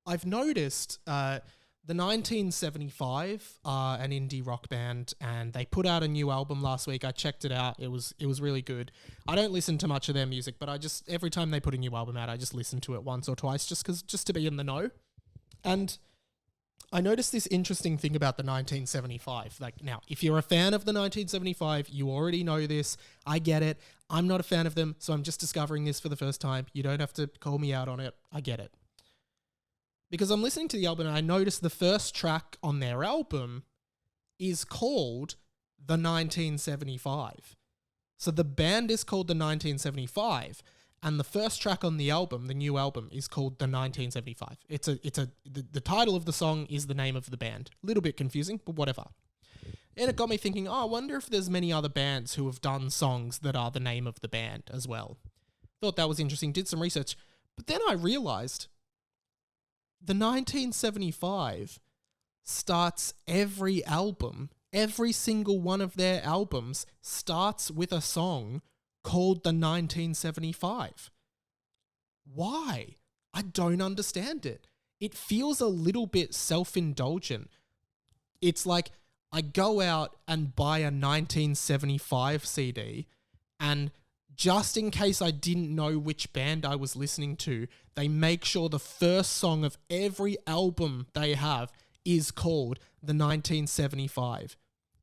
I've noticed the 1975 are an indie rock band, and they put out a new album last week. I checked it out. It was really good. I don't listen to much of their music, but I just, every time they put a new album out, I just listen to it once or twice just to be in the know. And I noticed this interesting thing about the 1975. Like, now, if you're a fan of the 1975, you already know this. I get it. I'm not a fan of them, so I'm just discovering this for the first time. You don't have to call me out on it. I get it. Because I'm listening to the album and I noticed the first track on their album is called The 1975. So the band is called The 1975, and the first track on the album, the new album, is called The 1975. The title of the song is the name of the band. A little bit confusing, but whatever. And it got me thinking, I wonder if there's many other bands who have done songs that are the name of the band as well. Thought that was interesting, did some research. But then I realized the 1975 starts every album, every single one of their albums starts with a song called The 1975. Why? I don't understand it. It feels a little bit self-indulgent. It's like I go out and buy a 1975 CD, and just in case I didn't know which band I was listening to, they make sure the first song of every album they have is called The 1975.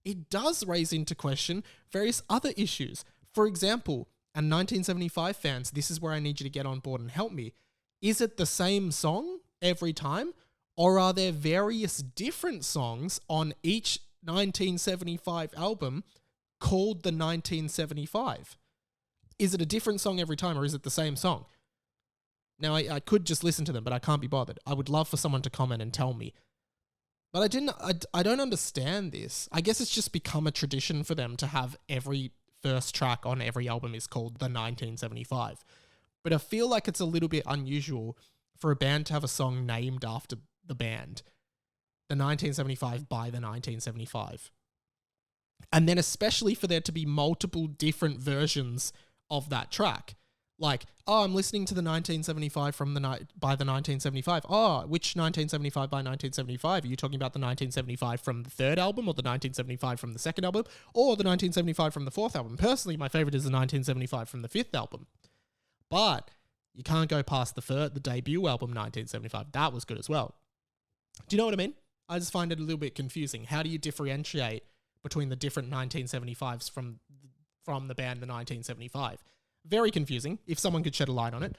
It does raise into question various other issues. For example, and 1975 fans, this is where I need you to get on board and help me. Is it the same song every time? Or are there various different songs on each 1975 album called The 1975? Is it a different song every time, or is it the same song? Now, I could just listen to them, but I can't be bothered. I would love for someone to comment and tell me. But I don't understand this. I guess it's just become a tradition for them to have every first track on every album is called The 1975. But I feel like it's a little bit unusual for a band to have a song named after the band. The 1975 by The 1975. And then especially for there to be multiple different versions of that track. Like, oh, I'm listening to the 1975 from by the 1975. Oh, which 1975 by 1975? Are you talking about the 1975 from the third album, or the 1975 from the second album, or the 1975 from the fourth album? Personally, my favorite is the 1975 from the fifth album. But you can't go past the debut album, 1975. That was good as well. Do you know what I mean? I just find it a little bit confusing. How do you differentiate between the different 1975s from the band The 1975? Very confusing. If someone could shed a light on it.